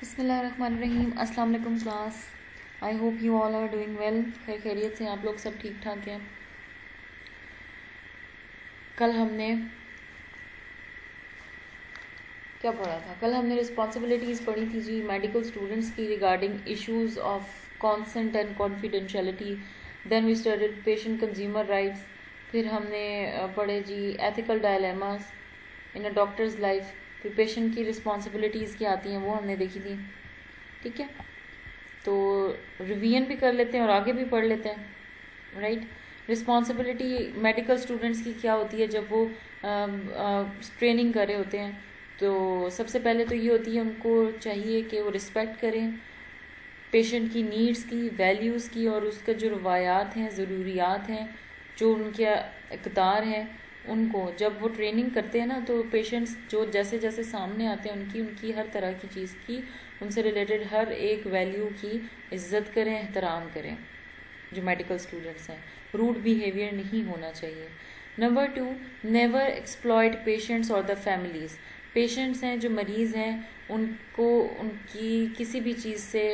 بسم اللہ الرحمن الرحیم. السلام علیکم class. I hope you all are doing well. خیریت سے آپ لوگ سب ٹھیک ٹھاک ہیں. کل ہم نے کیا پڑھا تھا؟ کل ہم نے رسپانسبلٹیز پڑھی تھی جی میڈیکل اسٹوڈنٹس کی regarding issues of consent and confidentiality. Then we studied patient consumer rights. پھر ہم نے پڑھے جی ethical dilemmas in a doctor's life. پھر پیشنٹ کی رسپانسبلٹیز کیا آتی ہیں وہ ہم نے دیکھی تھی. ٹھیک ہے، تو ریویژن بھی کر لیتے ہیں اور آگے بھی پڑھ لیتے ہیں. رائٹ، رسپانسبلٹی میڈیکل اسٹوڈنٹس کی کیا ہوتی ہے جب وہ ٹریننگ کر رہے ہوتے ہیں؟ تو سب سے پہلے تو یہ ہوتی ہے ان کو چاہیے کہ وہ رسپیکٹ کریں پیشنٹ کی نیڈز کی، ویلیوز کی، اور اس کا جو روایات ہیں، ضروریات ہیں، جو ان کے اقدار ہیں ان کو. جب وہ ٹریننگ کرتے ہیں نا تو پیشنٹس جو جیسے جیسے سامنے آتے ہیں ان کی ہر طرح کی چیز کی، ان سے ریلیٹڈ ہر ایک ویلیو کی عزت کریں، احترام کریں. جو میڈیکل اسٹوڈنٹس ہیں، روڈ بیہیویئر نہیں ہونا چاہیے. نمبر 2، نیور ایکسپلائٹ پیشنٹس اور دا فیملیز. پیشنٹس ہیں جو مریض ہیں ان کو ان کی کسی بھی چیز سے،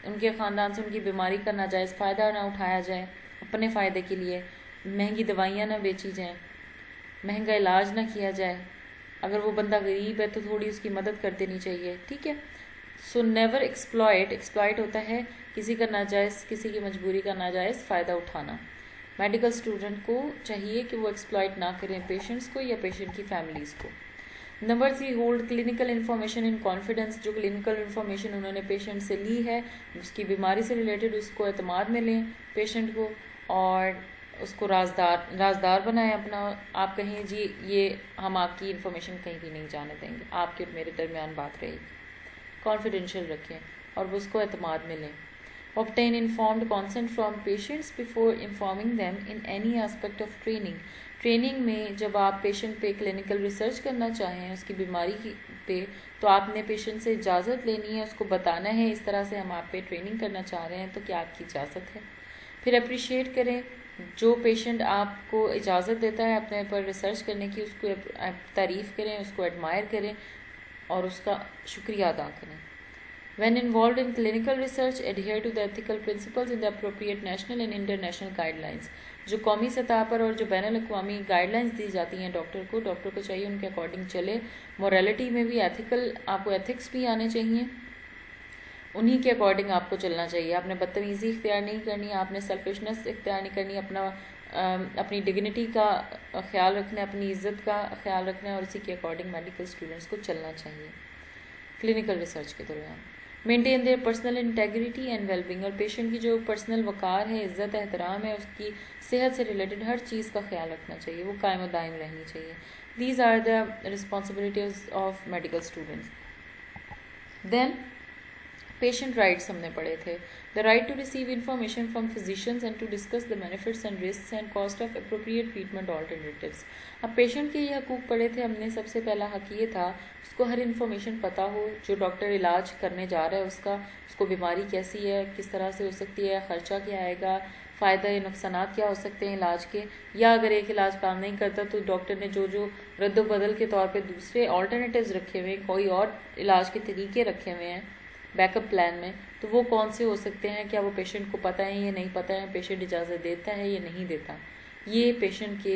ان کے خاندان سے ان کی بیماری کا ناجائز فائدہ نہ اٹھایا جائے. اپنے فائدے کے لیے مہنگی دوائیاں نہ بیچی جائیں، مہنگا علاج نہ کیا جائے. اگر وہ بندہ غریب ہے تو تھوڑی اس کی مدد کر دینی چاہیے. ٹھیک ہے، سو نیور ایکسپلائٹ ہوتا ہے کسی کا ناجائز، کسی کی مجبوری کا ناجائز فائدہ اٹھانا. میڈیکل اسٹوڈنٹ کو چاہیے کہ وہ ایکسپلائٹ نہ کریں پیشنٹس کو یا پیشنٹ کی فیملیز کو. نمبر 3، ہولڈ کلینکل انفارمیشن ان کانفیڈنس. جو کلینکل انفارمیشن انہوں نے پیشنٹ سے لی ہے اس کی بیماری سے ریلیٹڈ، اس کو اعتماد میں لیں پیشنٹ کو، اور اس کو رازدار بنائیں اپنا. آپ کہیں جی یہ ہم آپ کی انفارمیشن کہیں بھی نہیں جانے دیں گے، آپ کے میرے درمیان بات رہے گی. کانفیڈینشیل رکھیں اور اس کو اعتماد میں لیں. obtain informed consent from patients before informing them in any aspect of training. Training میں جب آپ پیشنٹ پہ کلینکل ریسرچ کرنا چاہیں اس کی بیماری پہ، تو آپ نے پیشنٹ سے اجازت لینی ہے، اس کو بتانا ہے اس طرح سے ہم آپ پہ ٹریننگ کرنا چاہ رہے ہیں تو کیا آپ کی اجازت ہے. پھر اپریشیٹ کریں جو پیشنٹ آپ کو اجازت دیتا ہے اپنے پر ریسرچ کرنے کی، اس کو تعریف کریں، اس کو ایڈمائر کریں اور اس کا شکریہ ادا کریں. When involved in clinical research, adhere to the ethical principles in the appropriate national and international guidelines. جو قومی سطح پر اور جو بین الاقوامی گائیڈ لائنس دی جاتی ہیں ڈاکٹر کو چاہیے ان کے اکارڈنگ چلے. موریلٹی میں بھی ایتھیکل، آپ کو ایتھکس بھی آنے چاہیے، انہی کے اکارڈنگ آپ کو چلنا چاہیے. آپ نے بدتمیزی اختیار نہیں کرنی، آپ نے سیلفشنس اختیار نہیں کرنی، اپنی ڈگنیٹی کا خیال رکھنا ہے، اپنی عزت کا خیال رکھنا ہے، اور اسی کے اکارڈنگ میڈیکل اسٹوڈنٹس کو چلنا چاہیے کلینکل ریسرچ کے دوران. Maintain their personal integrity and well being. اور پیشنٹ کی جو پرسنل وقار ہے، عزت، احترام ہے، اس کی صحت سے ریلیٹڈ ہر چیز کا خیال رکھنا چاہیے، وہ قائم و دائم رہنی چاہیے. These are the responsibilities of medical students. Then patient rights ہم نے پڑھے تھے. The right to receive information from physicians and to discuss the benefits and risks and cost of appropriate treatment alternatives. اب پیشنٹ کے یہ حقوق پڑھے تھے ہم نے. سب سے پہلا حق یہ تھا اس کو ہر انفارمیشن پتہ ہو جو ڈاکٹر علاج کرنے جا رہا ہے اس کو بیماری کیسی ہے، کس طرح سے ہو سکتی ہے، خرچہ کیا آئے گا، فائدہ یا نقصانات کیا ہو سکتے ہیں علاج کے، یا اگر ایک علاج کام نہیں کرتا تو ڈاکٹر نے جو رد و بدل کے طور پہ دوسرے آلٹرنیٹیوز رکھے ہوئے ہیں، کوئی اور علاج کے طریقے رکھے ہوئے ہیں بیک اپ پلان میں، تو وہ کون سے ہو سکتے ہیں، کیا وہ پیشنٹ کو پتہ ہے یا نہیں پتہ ہے، پیشنٹ اجازت دیتا ہے یا نہیں دیتا. یہ پیشنٹ کے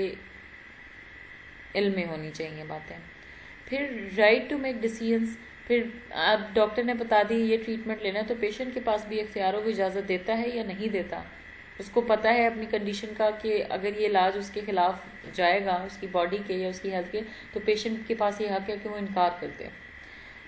علم میں ہونی چاہیے باتیں. پھر رائٹ ٹو میک ڈیسیژنس. پھر اب ڈاکٹر نے بتا دی یہ ٹریٹمنٹ لینا ہے تو پیشنٹ کے پاس بھی اختیار ہو، وہ اجازت دیتا ہے یا نہیں دیتا. اس کو پتہ ہے اپنی کنڈیشن کا کہ اگر یہ علاج اس کے خلاف جائے گا، اس کی باڈی کے یا اس کی ہیلتھ کے، تو پیشنٹ کے پاس یہ حق ہے کہ وہ انکار کر دے.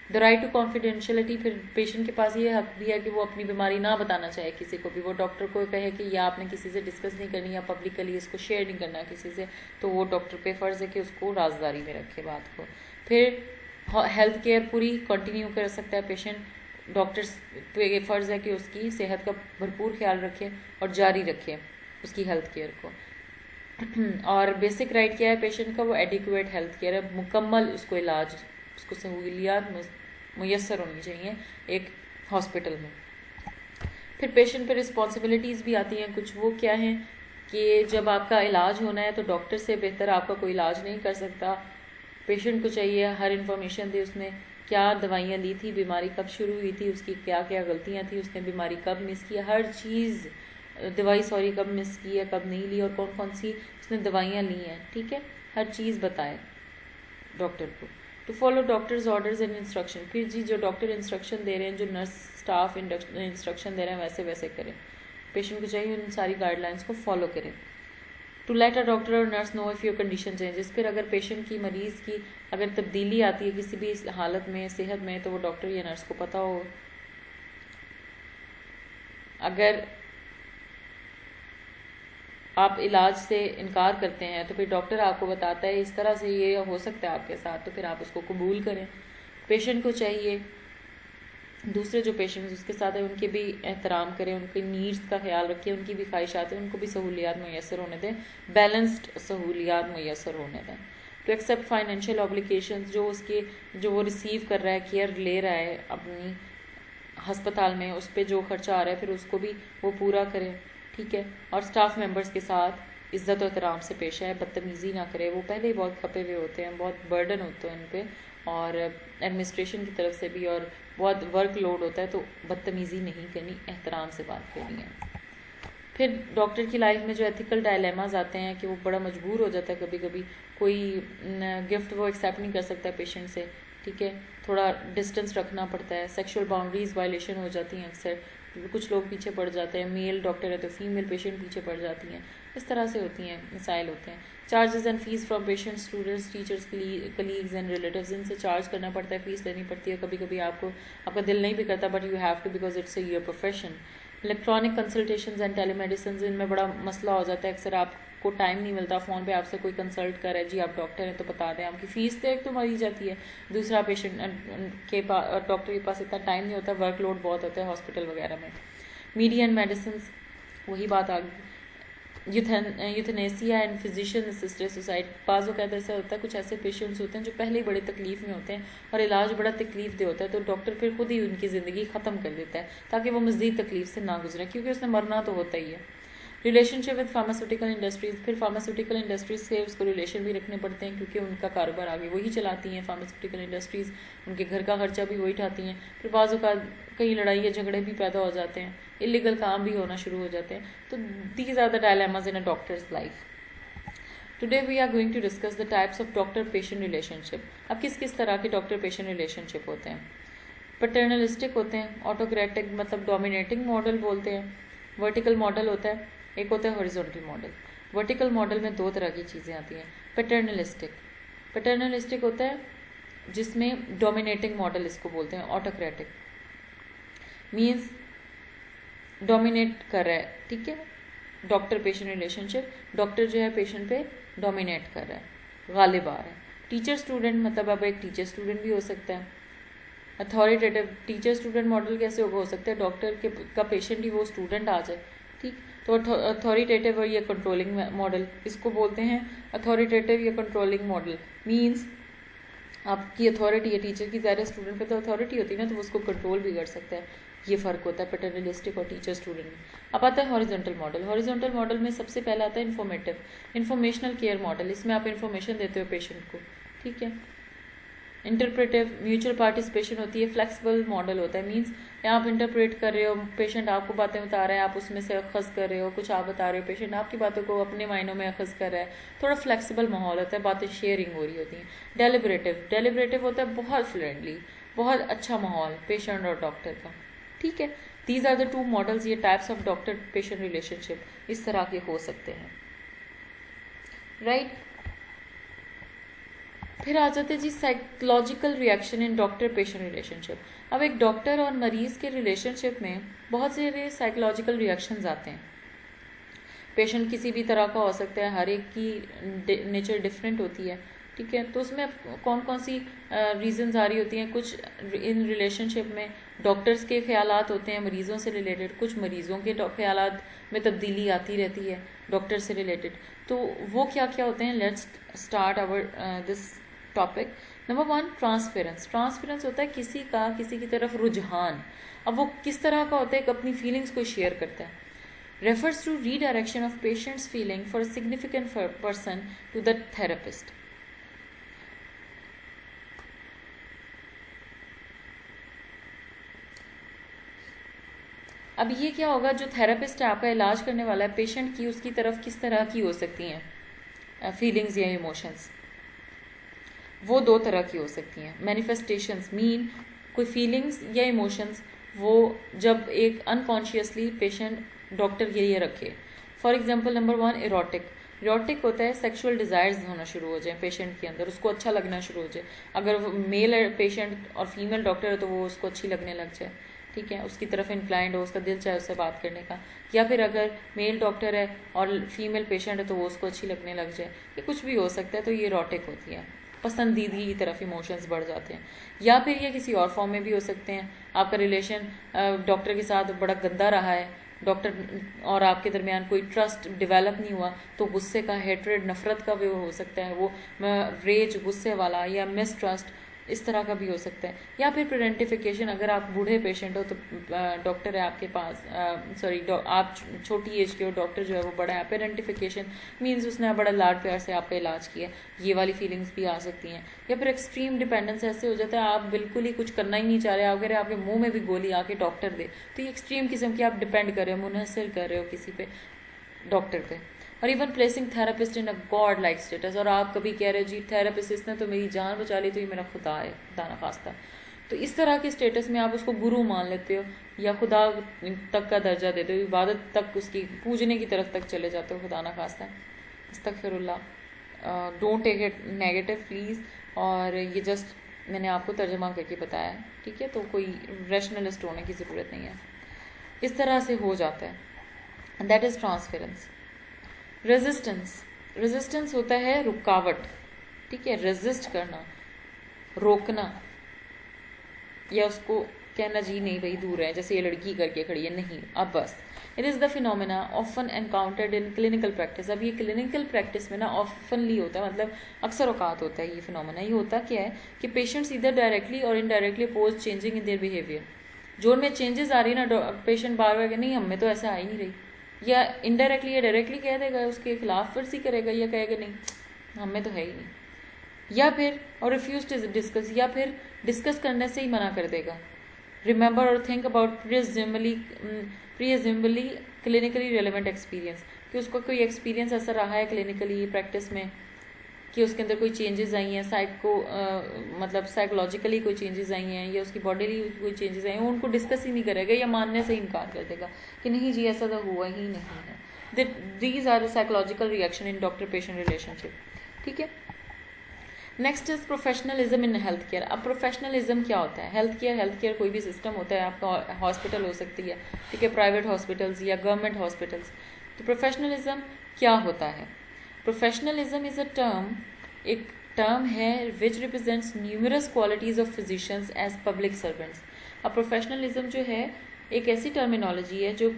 The right to confidentiality. پھر پیشنٹ کے پاس یہ حق بھی ہے کہ وہ اپنی بیماری نہ بتانا چاہے کسی کو بھی. وہ ڈاکٹر کو کہے کہ یا آپ نے کسی سے ڈسکس نہیں کرنی یا پبلکلی اس کو شیئر نہیں کرنا کسی سے، تو وہ ڈاکٹر پہ فرض ہے کہ اس کو رازداری میں رکھے بات کو. پھر ہیلتھ کیئر پوری کنٹینیو کر سکتا ہے پیشنٹ. ڈاکٹر پہ فرض ہے کہ اس کی صحت کا بھرپور خیال رکھے اور جاری رکھے اس کی ہیلتھ کیئر کو. اور بیسک رائٹ کیا ہے پیشنٹ کا؟ وہ ایڈیکویٹ ہیلتھ کیئر ہے، مکمل اس کو علاج، اس کو سہولیات میسر ہونی چاہیے ایک ہاسپٹل میں. پھر پیشنٹ پہ رسپانسبلٹیز بھی آتی ہیں کچھ. وہ کیا ہیں کہ جب آپ کا علاج ہونا ہے تو ڈاکٹر سے بہتر آپ کا کوئی علاج نہیں کر سکتا. پیشنٹ کو چاہیے ہر انفارمیشن دے اس میں کیا دوائیاں لی تھی, بیماری کب شروع ہوئی تھی, اس کی کیا کیا غلطیاں تھیں, اس نے بیماری کب مس کی, ہر چیز, دوائی کب مس کی ہے, کب نہیں لی, اور کون کون سی اس نے دوائیاں لی ہیں, ٹھیک ہے, ہر چیز بتائے ڈاکٹر کو. To follow doctors orders and instruction, پھر جی جو ڈاکٹر انسٹرکشن دے رہے ہیں, جو نرس اسٹاف انسٹرکشن دے رہے ہیں, ویسے ویسے کریں. پیشنٹ کو چاہیے ان ساری گائیڈ لائنس کو فالو کریں. ٹو لیٹ اے ڈاکٹر اور nurse know of your condition changes, پھر اگر پیشنٹ کی, مریض کی اگر تبدیلی آتی ہے کسی بھی حالت میں, صحت میں, تو وہ ڈاکٹر یا نرس کو پتہ ہو. اگر آپ علاج سے انکار کرتے ہیں تو پھر ڈاکٹر آپ کو بتاتا ہے اس طرح سے یہ ہو سکتا ہے آپ کے ساتھ, تو پھر آپ اس کو قبول کریں. پیشنٹ کو چاہیے دوسرے جو پیشنٹس اس کے ساتھ ہیں ان کے بھی احترام کریں, ان کی نیڈس کا خیال رکھیں, ان کی بھی خواہشات ہیں ان کو بھی سہولیات میسر ہونے دیں, بیلنسڈ سہولیات میسر ہونے دیں. ٹو ایکسیپٹ فائنینشیل اوبلیگیشنز, جو وہ ریسیو کر رہا ہے, کیئر لے رہا ہے اپنی ہسپتال میں, اس پہ جو خرچہ آ رہا ہے پھر اس کو بھی وہ پورا کریں, ٹھیک ہے. اور اسٹاف ممبرس کے ساتھ عزت و احترام سے پیش آئے, بدتمیزی نہ کرے. وہ پہلے ہی بہت کھپے ہوئے ہوتے ہیں, بہت برڈن ہوتا ہے ان پہ, اور ایڈمنسٹریشن کی طرف سے بھی, اور بہت ورک لوڈ ہوتا ہے, تو بدتمیزی نہیں کرنی, احترام سے بات کرنی ہے. پھر ڈاکٹر کی لائف میں جو ایتھیکل ڈائلیماز آتے ہیں کہ وہ بڑا مجبور ہو جاتا ہے کبھی کبھی, کوئی گفٹ وہ ایکسیپٹ نہیں کر سکتا ہے پیشنٹ سے, ٹھیک ہے, تھوڑا ڈسٹینس رکھنا پڑتا ہے. سیکشول باؤنڈریز وائلیشن ہو جاتی ہیں اکثر, کچھ لوگ پیچھے پڑ جاتے ہیں, میل ڈاکٹر ہے تو فیمیل پیشنٹ پیچھے پڑ جاتی ہیں, اس طرح سے ہوتی ہیں, مسائل ہوتے ہیں. Charges and fees from patient, students, teachers, colleagues and relatives, ان سے چارج کرنا پڑتا ہے, فیس دینی پڑتی ہے. کبھی کبھی آپ کا دل نہیں بھی کرتا, but you have to because it's a your profession. Electronic consultations and telemedicines, ان میں بڑا مسئلہ ہو جاتا ہے, اکثر آپ کو ٹائم نہیں ملتا, فون پہ آپ سے کوئی کنسلٹ کر رہا ہے, جی آپ ڈاکٹر ہیں تو بتا دیں, آپ کی فیس تو ایک تو مری جاتی ہے, دوسرا پیشنٹ کے پاس, ڈاکٹر کے پاس اتنا ٹائم نہیں ہوتا, ورک لوڈ بہت ہوتا ہے ہاسپٹل وغیرہ میں. میڈیا اینڈ میڈیسنز, وہی بات آ گئی. یوتھنیسیا اینڈ فزیشین اسسٹڈ سوسائڈ, بعض اوقات ایسا ہوتا ہے کچھ ایسے پیشنٹس ہوتے ہیں جو پہلے ہی بڑے تکلیف میں ہوتے ہیں اور علاج بڑا تکلیف دہ ہوتا ہے, تو ڈاکٹر پھر خود ہی ان کی زندگی ختم کر دیتا ہے تاکہ وہ مزید تکلیف سے نہ گزریں, کیونکہ اس نے مرنا تو ہوتا ہی ہے. Relation ship with pharmaceutical industries, پھر فارماسیوٹیکل انڈسٹریز سے اس کو ریلیشن بھی رکھنے پڑتے ہیں کیونکہ ان کا کاروبار آگے وہی چلاتی ہیں فارماسیوٹیکل انڈسٹریز, ان کے گھر کا خرچہ بھی وہی اٹھاتی ہیں. پھر بعض اوقات کئی لڑائی یا جھگڑے بھی پیدا ہو جاتے ہیں, الیگل کام بھی ہونا شروع ہو جاتے ہیں. تو these are the dilemmas in a doctor's life. Today we are going to discuss the types of doctor patient relationship. اب کس طرح کے ڈاکٹر پیشنٹ ریلیشن شپ ہوتے ہیں؟ پیٹرنلسٹک ہوتے ہیں, آٹوکریٹک مطلب ڈومینیٹنگ ماڈل بولتے ہیں, ورٹیکل ماڈل ہوتا ہے, ایک ہوتا ہے ہاریزونٹل ماڈل. ورٹیکل ماڈل میں دو طرح کی چیزیں آتی ہیں. پیٹرنلسٹک ہوتا ہے جس میں ڈومینیٹنگ ماڈل اس کو بولتے ہیں. آٹوکریٹک مینس ڈومینیٹ کر رہا ہے, ٹھیک ہے, ڈاکٹر پیشنٹ ریلیشن شپ, ڈاکٹر جو ہے پیشنٹ پہ ڈومینیٹ کر رہا ہے, غالب آ رہا ہے. ٹیچر اسٹوڈنٹ مطلب اب ایک ٹیچر اسٹوڈنٹ بھی ہو سکتا ہے. اتھارٹیٹیو ٹیچر اسٹوڈنٹ ماڈل کیسے ہو سکتا ہے؟ ڈاکٹر کا پیشنٹ ہی وہ اسٹوڈنٹ آ جائے, ٹھیک. تو اتھارٹیٹیو یا کنٹرولنگ ماڈل اس کو بولتے ہیں. اتھارٹیٹیو یا کنٹرولنگ ماڈل مینس آپ کی اتھارٹی ہے, ٹیچر کی ظاہر اسٹوڈنٹ پہ تو اتھارٹی ہوتی ہے نا, تو وہ اس کو کنٹرول بھی کر سکتا ہے. یہ فرق ہوتا ہے پیٹرنلسٹک اور ٹیچر اسٹوڈنٹ میں. اب آتا ہے ہاریزونٹل ماڈل. ہاریزونٹل ماڈل میں سب سے پہلا آتا ہے انفارمیشنل کیئر ماڈل. اس میں آپ انفارمیشن دیتے ہو پیشنٹ کو, ٹھیک ہے. انٹرپریٹیو میوچل پارٹیسپیشن ہوتی ہے. فلیکسیبل ماڈل ہوتا ہے مینس آپ انٹرپریٹ کر رہے ہو, پیشنٹ آپ کو باتیں بتا رہا ہے, آپ اس میں سے اخذ کر رہے ہو, کچھ آپ بتا رہے ہو, پیشنٹ آپ کی باتوں کو اپنے معنوں میں اخذ کر رہا ہے. تھوڑا فلیکسیبل ماحول ہوتا ہے, باتیں شیئرنگ ہو رہی ہوتی ہیں. ڈیلیبریٹیو ہوتا ہے بہت فرینڈلی, بہت اچھا ماحول پیشنٹ اور ڈاکٹر کا, ٹھیک ہے. These are the two models. یہ types of doctor patient relationship اس طرح کے ہو سکتے ہیں, رائٹ. پھر آ جاتے جی psychological reaction in doctor patient relationship. اب ایک ڈاکٹر اور مریض کے ریلیشن شپ میں بہت سارے سائیکولوجیکل ریئیکشنز آتے ہیں. پیشنٹ کسی بھی طرح کا ہو سکتا ہے, ہر ایک کی نیچر ڈفرینٹ ہوتی ہے, ٹھیک ہے. تو اس میں کون کون سی ریزنز آ رہی ہوتی ہیں؟ کچھ ان ریلیشن شپ میں ڈاکٹرز کے خیالات ہوتے ہیں مریضوں سے ریلیٹڈ, کچھ مریضوں کے خیالات میں تبدیلی آتی رہتی ہے ڈاکٹر سے ریلیٹڈ. تو وہ کیا کیا ہوتے ہیں؟ Let's start our this topic. Number 1, transference. Transference ہوتا ہے کسی کی طرف رجحان. اب وہ کس طرح کا ہوتا ہے؟ کہ اپنی فیلنگس کو شیئر کرتا ہے. Refers to redirection of patients feeling for a significant person to the therapist. اب یہ کیا ہوگا، جو تھراپسٹ ہے آپ کا علاج کرنے والا ہے، پیشنٹ کی اس کی طرف کس طرح کی ہو سکتی ہیں فیلنگز یا ایموشنس، وہ دو طرح کی ہو سکتی ہیں. مینیفیسٹیشنز مین کوئی فیلنگز یا ایموشنز وہ جب ایک انکانشیسلی پیشنٹ ڈاکٹر کے لیے رکھے. فار ایگزامپل نمبر 1 ایروٹک ہوتا ہے سیکشول ڈیزائرز ہونا شروع ہو جائیں پیشنٹ کے اندر، اس کو اچھا لگنا شروع ہو جائے. اگر وہ میل پیشنٹ اور فیمیل ڈاکٹر ہے تو وہ اس کو اچھی لگنے لگ جائے، ٹھیک ہے، اس کی طرف انکلائنڈ ہو، اس کا دل چاہے اس سے بات کرنے کا. یا پھر اگر میل ڈاکٹر ہے اور فیمیل پیشنٹ ہے تو وہ اس کو اچھی لگنے لگ جائے. یہ کچھ بھی ہو سکتا ہے. تو یہ ایروٹک ہوتی ہے، پسندیدگی کی طرف ایموشنز بڑھ جاتے ہیں. یا پھر یہ کسی اور فارم میں بھی ہو سکتے ہیں. آپ کا ریلیشن ڈاکٹر کے ساتھ بڑا گندا رہا ہے، ڈاکٹر اور آپ کے درمیان کوئی ٹرسٹ ڈیولپ نہیں ہوا، تو غصے کا، ہیٹریڈ، نفرت کا بھی ہو سکتا ہے، وہ ریج، غصے والا، یا مس ٹرسٹ، اس طرح کا بھی ہو سکتا ہے. یا پھر پیرنٹیفیکیشن، اگر آپ بوڑھے پیشنٹ ہو تو ڈاکٹر ہے آپ کے پاس، آپ چھوٹی ایج کے ہو، ڈاکٹر جو ہے وہ بڑا ہے. پیرنٹیفیکیشن مینز اس نے بڑا لاڈ پیار سے آپ کا علاج کیا، یہ والی فیلنگس بھی آ سکتی ہیں. یا پھر ایکسٹریم ڈیپینڈنس ایسے ہو جاتا ہے آپ بالکل ہی کچھ کرنا ہی نہیں چاہ رہے، اگر آپ کے منہ میں بھی گولی آ کے ڈاکٹر دے تو یہ ایکسٹریم قسم کی آپ ڈیپینڈ کر رہے ہو، منحصر کر رہے ہو کسی پہ، ڈاکٹر پہ. اور ایون پلیسنگ تھراپسٹ ان اے گاڈ لائک اسٹیٹس، اور آپ کبھی کہہ رہے جی تھراپسٹ نے تو میری جان بچا لی تو یہ میرا خدا ہے، خدا نخواستہ. تو اس طرح کے اسٹیٹس میں آپ اس کو گرو مان لیتے ہو یا خدا تک کا درجہ دیتے ہو، عبادت تک، اس کی پوجنے کی طرف تک چلے جاتے ہو، خدا نخواستہ. استغفر اللہ، don't take it negative please. اور یہ جسٹ میں نے آپ کو ترجمہ کر کے بتایا ہے، ٹھیک ہے، تو کوئی ریشنلسٹ ہونے کی ضرورت نہیں ہے. اس طرح سے ہو جاتا ہے. That is ٹرانسفیرنس. ریزسٹنس ہوتا ہے رکاوٹ، ٹھیک ہے، ریزسٹ کرنا، روکنا، یا اس کو کہنا جی نہیں بھائی دور ہے، جیسے یہ لڑکی کر کے کھڑی ہے، نہیں اب بس. It is the phenomena often encountered in clinical practice. اب یہ کلینکل پریکٹس میں نا آفنلی ہوتا ہے، مطلب اکثر اوقات ہوتا ہے یہ فینومینا. یہ ہوتا کیا ہے کہ پیشنٹس ادھر ڈائریکٹلی اور indirectly oppose changing in their behaviour. جو ان میں چینجز آ رہی ہے نا، پیشنٹ بار بار کہ نہیں ہم میں تو ایسا آ ہی نہیں رہی، یا انڈائریکٹلی یا ڈائریکٹلی کہہ دے گا، اس کے خلاف ورزی کرے گا، یا کہے گا نہیں ہم میں تو ہے ہی نہیں. یا پھر اور ریفیوز ٹو ڈسکس، یا پھر ڈسکس کرنے سے ہی منع کر دے گا. ریمبر اور think about presumably clinically relevant experience, کہ اس کو کوئی ایکسپیرینس ایسا رہا ہے کلینکلی پریکٹس میں کہ اس کے اندر کوئی چینجز آئی ہیں، مطلب سائیکولوجیکلی کوئی چینجز آئی ہیں، یا اس کی باڈیلی کوئی چینجز آئی ہیں، وہ ان کو ڈسکس ہی نہیں کرے گا، یا ماننے سے انکار کر دے گا کہ نہیں جی ایسا تو ہوا ہی نہیں ہے. These are psychological reaction in doctor patient relationship, ٹھیک ہے. Next is professionalism in health care. اب پروفیشنلزم کیا ہوتا ہے؟ ہیلتھ کیئر کوئی بھی سسٹم ہوتا ہے، آپ کا ہاسپٹل ہو سکتی ہے، ٹھیک ہے، پرائیویٹ ہاسپٹلز یا گورنمنٹ ہاسپٹلز. تو پروفیشنلزم کیا ہوتا ہے؟ پروفیشنلزم از ایک ٹرم ہے which represents numerous qualities of physicians as public servants. اب پروفیشنلزم جو ہے ایک ایسی ٹرمینالوجی ہے جو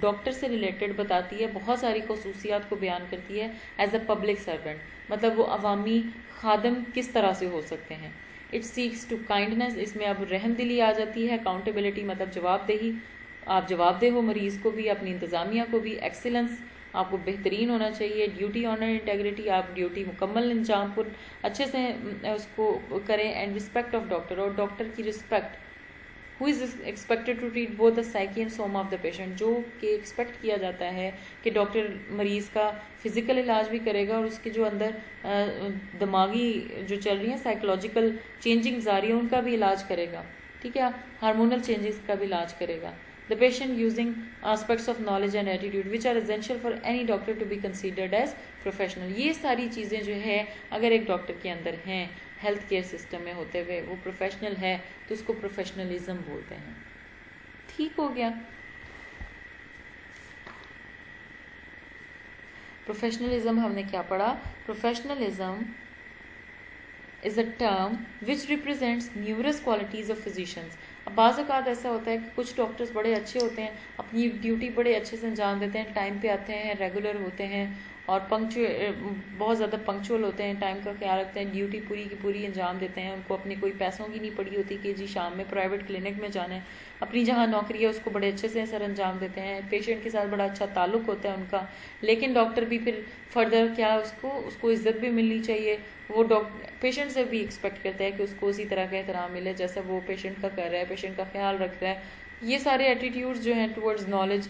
ڈاکٹر سے ریلیٹڈ بتاتی ہے، بہت ساری خصوصیات کو بیان کرتی ہے ایز اے پبلک سرونٹ، مطلب وہ عوامی خادم کس طرح سے ہو سکتے ہیں. اٹ سیکس ٹو کائنڈنس، اس میں اب رحم دلی آ جاتی ہے. اکاؤنٹیبلٹی مطلب جواب دہی، آپ جواب دہ ہو مریض کو بھی، اپنی انتظامیہ کو بھی. ایکسیلنس، آپ کو بہترین ہونا چاہیے. ڈیوٹی، آنر، انٹیگریٹی، آپ ڈیوٹی مکمل انجام پر اچھے سے اس کو کریں. اینڈ رسپیکٹ آف ڈاکٹر، اور ڈاکٹر کی respect. who is expected to treat both the psyche and soma of the patient، جو کہ ایکسپیکٹ کیا جاتا ہے کہ ڈاکٹر مریض کا فزیکل علاج بھی کرے گا اور اس کے جو اندر دماغی جو چل رہی ہیں سائیکولوجیکل چینجنگز آ رہی ہیں ان کا بھی علاج کرے گا، ٹھیک ہے، ہارمونل چینجز کا بھی علاج کرے گا. The patient using aspects of knowledge and attitude which are essential for any doctor to be considered as professional. یہ ساری چیزیں جو ہے اگر ایک ڈاکٹر کے اندر ہیں ہیلتھ کیئر سسٹم میں ہوتے ہوئے وہ پروفیشنل ہے تو اس کو پروفیشنلزم بولتے ہیں. ٹھیک ہو گیا. پروفیشنلزم ہم نے کیا پڑھا؟ Professionalism is a term which represents numerous qualities of physicians. اب بعض اوقات ایسا ہوتا ہے کہ کچھ ڈاکٹرز بڑے اچھے ہوتے ہیں، اپنی ڈیوٹی بڑے اچھے سے انجام دیتے ہیں، ٹائم پہ آتے ہیں، ریگولر ہوتے ہیں اور بہت زیادہ پنکچوئل ہوتے ہیں، ٹائم کا خیال رکھتے ہیں، ڈیوٹی پوری کی پوری انجام دیتے ہیں. ان کو اپنی کوئی پیسوں کی نہیں پڑی ہوتی کہ جی شام میں پرائیویٹ کلینک میں جانا ہے. اپنی جہاں نوکری ہے اس کو بڑے اچھے سے سر انجام دیتے ہیں. پیشنٹ کے ساتھ بڑا اچھا تعلق ہوتا ہے ان کا. لیکن ڈاکٹر بھی پھر فردر کیا اس کو عزت بھی ملنی چاہیے. وہ پیشنٹ سے بھی ایکسپیکٹ کرتا ہے کہ اس کو اسی طرح کا احترام ملے جیسا وہ پیشنٹ کا کر رہا ہے، پیشنٹ کا خیال رکھ رہا ہے. یہ سارے ایٹیٹیوڈز جو ہیں ٹورڈز نالج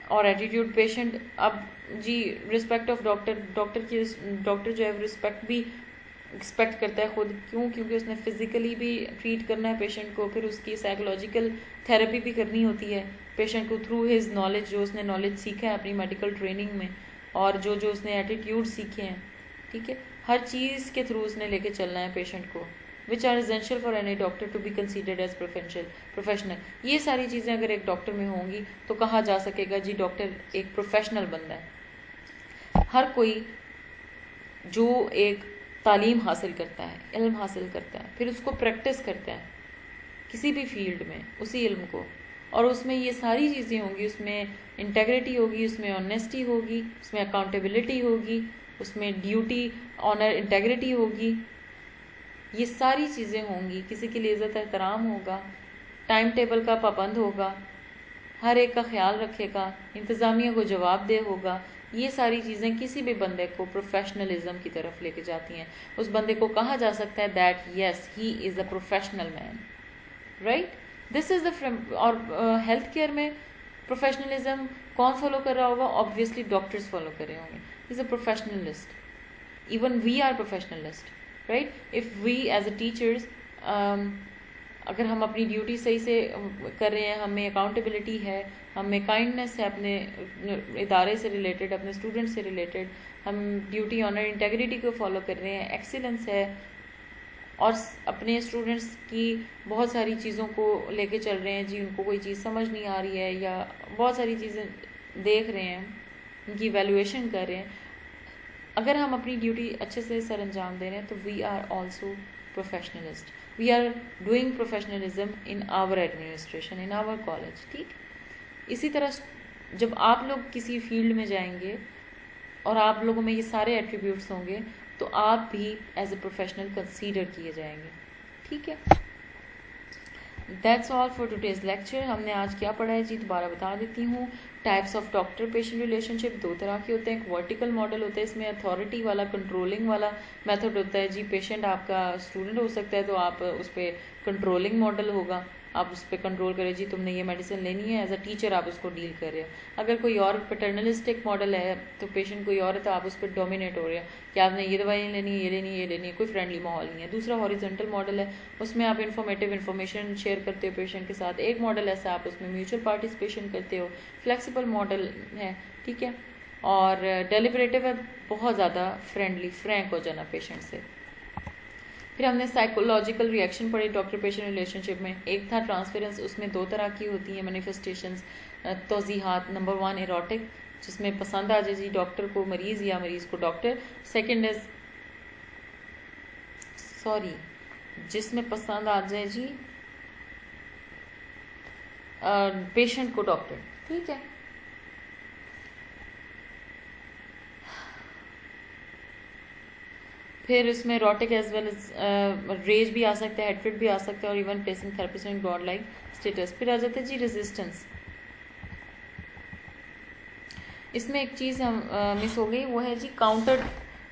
اور ایٹیٹیوڈ پیشنٹ. اب جی رسپیکٹ آف ڈاکٹر جو ہے رسپیکٹ بھی ایکسپیکٹ کرتا ہے خود. کیونکہ اس نے فزیکلی بھی ٹریٹ کرنا ہے پیشنٹ کو، پھر اس کی سائیکولوجیکل تھراپی بھی کرنی ہوتی ہے پیشنٹ کو تھرو ہز نالج، جو اس نے نالج سیکھا ہے اپنی میڈیکل ٹریننگ میں، اور جو اس نے ایٹیٹیوڈ سیکھے ہیں. ٹھیک ہے، ہر چیز کے تھرو اس نے لے کے چلنا ہے پیشنٹ کو. which are essential for any doctor to be considered as professional. یہ ساری چیزیں اگر ایک ڈاکٹر میں ہوں گی تو کہا جا سکے گا جی ڈاکٹر ایک پروفیشنل بندہ ہے. ہر کوئی جو ایک تعلیم حاصل کرتا ہے، علم حاصل کرتا ہے، پھر اس کو پریکٹس کرتا ہے کسی بھی فیلڈ میں اسی علم کو، اور اس میں یہ ساری چیزیں ہوں گی، اس میں انٹیگریٹی ہوگی، اس میں آنیسٹی ہوگی، اس میں اکاؤنٹیبلٹی ہوگی، اس میں ڈیوٹی، آنر، انٹیگریٹی ہوگی. یہ ساری چیزیں ہوں گی. کسی کے لیے عزت احترام ہوگا، ٹائم ٹیبل کا پابند ہوگا، ہر ایک کا خیال رکھے گا، انتظامیہ کو جواب دہ ہوگا. یہ ساری چیزیں کسی بھی بندے کو پروفیشنلزم کی طرف لے کے جاتی ہیں. اس بندے کو کہا جا سکتا ہے that yes he is a professional man, right. This is the. اور ہیلتھ کیئر میں پروفیشنلزم کون فالو کر رہا ہوگا؟ آبویسلی ڈاکٹرز فالو کر رہے ہوں گے. Is a professionalist. Even we are professionalist, right. If we as a teachers, اگر ہم اپنی ڈیوٹی صحیح سے کر رہے ہیں، ہمیں اکاؤنٹیبلٹی ہے، ہمیں کائنڈنیس ہے اپنے ادارے سے ریلیٹڈ، اپنے اسٹوڈنٹ سے ریلیٹڈ، ہم ڈیوٹی، آنر، انٹیگریٹی کو فالو کر رہے ہیں، ایکسیلنس ہے، اور اپنے اسٹوڈنٹس کی بہت ساری چیزوں کو لے کے چل رہے ہیں. جی ان کو کوئی چیز سمجھ نہیں آ رہی ہے یا بہت ساری چیزیں دیکھ رہے ہیں، ان کی ایویلویشن کر رہے ہیں. اگر ہم اپنی ڈیوٹی اچھے سے سر انجام دے رہے ہیں تو we are also professionalist. We are doing professionalism in our administration, in our college. ٹھیک. اسی طرح جب آپ لوگ کسی فیلڈ میں جائیں گے اور آپ لوگوں میں یہ سارے ایٹریبیوٹس ہوں گے تو آپ بھی ایز اے پروفیشنل کنسیڈر کیے جائیں گے. ٹھیک ہے. That's all for today's lecture. ہم نے آج کیا پڑھا ہے جی دوبارہ بتا دیتی ہوں. Types of doctor patient relationship دو طرح کے ہوتے ہیں. ایک ورٹیکل ماڈل ہوتا ہے، اس میں اتھارٹی والا، کنٹرولنگ والا میتھڈ ہوتا ہے. جی پیشنٹ آپ کا اسٹوڈنٹ ہو سکتا ہے تو آپ اس پہ کنٹرولنگ ماڈل ہوگا، آپ اس پہ کنٹرول کریں، جی تم نے یہ میڈیسن لینی ہے. ایز اے ٹیچر آپ اس کو ڈیل کر رہے ہیں. اگر کوئی اور پیٹرنلسٹک ماڈل ہے تو پیشنٹ کوئی اور ہے تو آپ اس پہ ڈومینیٹ ہو رہے ہیں کہ آپ نے یہ دوائی لینی ہے، یہ لینی ہے، یہ لینی ہے. کوئی فرینڈلی ماحول نہیں ہے. دوسرا ہاریزونٹل ماڈل ہے، اس میں آپ انفارمیشن شیئر کرتے ہو پیشنٹ کے ساتھ. ایک ماڈل ایسا آپ اس میں میوچل پارٹیسپیشن کرتے ہو. فلیکسیبل ماڈل ہے. ٹھیک ہے. اور ڈیلیبریٹو ہے، بہت زیادہ فرینڈلی، فرینک ہو جانا پیشنٹ سے. پھر ہم نے سائیکولوجیکل ریئیکشن پڑھی ڈاکٹر پیشنٹ ریلیشن شپ میں. ایک تھا ٹرانسفیرنس، اس میں دو طرح کی ہوتی ہیں مینیفیسٹیشنز، توضیحات. نمبر 1 ایروٹک، جس میں پسند آ جائے جی ڈاکٹر کو مریض یا مریض کو ڈاکٹر. سیکنڈ از جس میں پسند آ جائے جی پیشنٹ کو ڈاکٹر. ٹھیک ہے. پھر اس میں ایروٹک ایز ویل از ریج بھی آ سکتا ہے، ہیٹریڈ بھی آ سکتا ہے، اور even placing therapist and god like status. پھر آ جاتے ہیں جی ریزسٹنس. اس میں ایک چیز مس ہو گئی، وہ ہے جی کاؤنٹر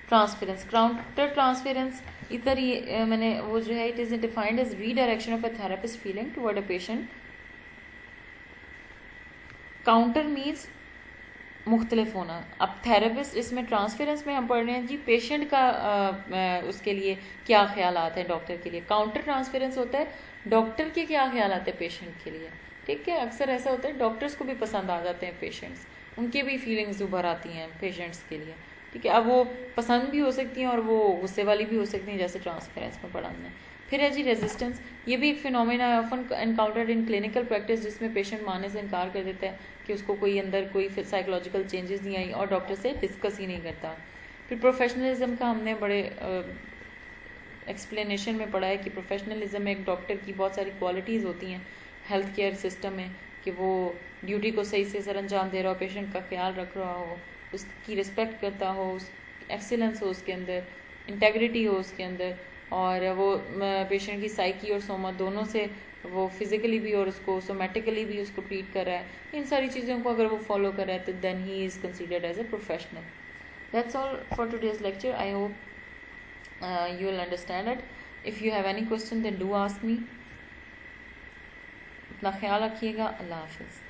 ٹرانسفیرنس. کاؤنٹر ٹرانسفیرنس ادھر ہی میں نے وہ جو ہے it is defined as redirection of a therapist feeling toward a patient. Counter means مختلف ہونا. اب تھراپسٹ، اس میں ٹرانسفیرنس میں ہم پڑھ رہے ہیں جی پیشنٹ کا اس کے لیے کیا خیالات ہیں ڈاکٹر کے لیے. کاؤنٹر ٹرانسفیرنس ہوتا ہے ڈاکٹر کے کیا خیالات ہیں پیشنٹ کے لیے. ٹھیک ہے. اکثر ایسا ہوتا ہے ڈاکٹرس کو بھی پسند آ جاتے ہیں پیشنٹس، ان کے بھی فیلنگز ابھر آتی ہیں پیشنٹس کے لیے. ٹھیک ہے. اب وہ پسند بھی ہو سکتی ہیں اور وہ غصے والی بھی ہو سکتی ہیں، جیسے ٹرانسفیرنس میں پڑھا ہم نے. پھر ہے جی ریزسٹنس. یہ بھی ایک فینومینا ہے often encountered in clinical practice, جس میں پیشنٹ ماننے سے انکار کر دیتا ہے کہ اس کو کوئی اندر کوئی سائیکولوجیکل چینجز نہیں آئی اور ڈاکٹر سے ڈسکس ہی نہیں کرتا. پھر پروفیشنلزم کا ہم نے بڑے ایکسپلینیشن میں پڑھا ہے کہ پروفیشنلزم میں ایک ڈاکٹر کی بہت ساری کوالٹیز ہوتی ہیں ہیلتھ کیئر سسٹم میں، کہ وہ ڈیوٹی کو صحیح سے سر انجام دے رہا ہو، پیشنٹ کا خیال رکھ رہا ہو، اس کی رسپیکٹ کرتا ہو, اس ایکسیلنس ہو اس کے اندر, انٹیگریٹی ہو اس کے اندر, اور وہ پیشنٹ کی سائیکی اور سوما دونوں سے وہ فزیکلی بھی اور اس کو سومیٹیکلی بھی اس کو ٹریٹ کر رہا ہے, ان ساری چیزوں کو اگر وہ فالو کر رہا ہے تو then he is considered as a professional. That's all for today's lecture. I hope you will understand it. If you have any question then do ask me. اپنا خیال رکھیے گا. اللہ حافظ.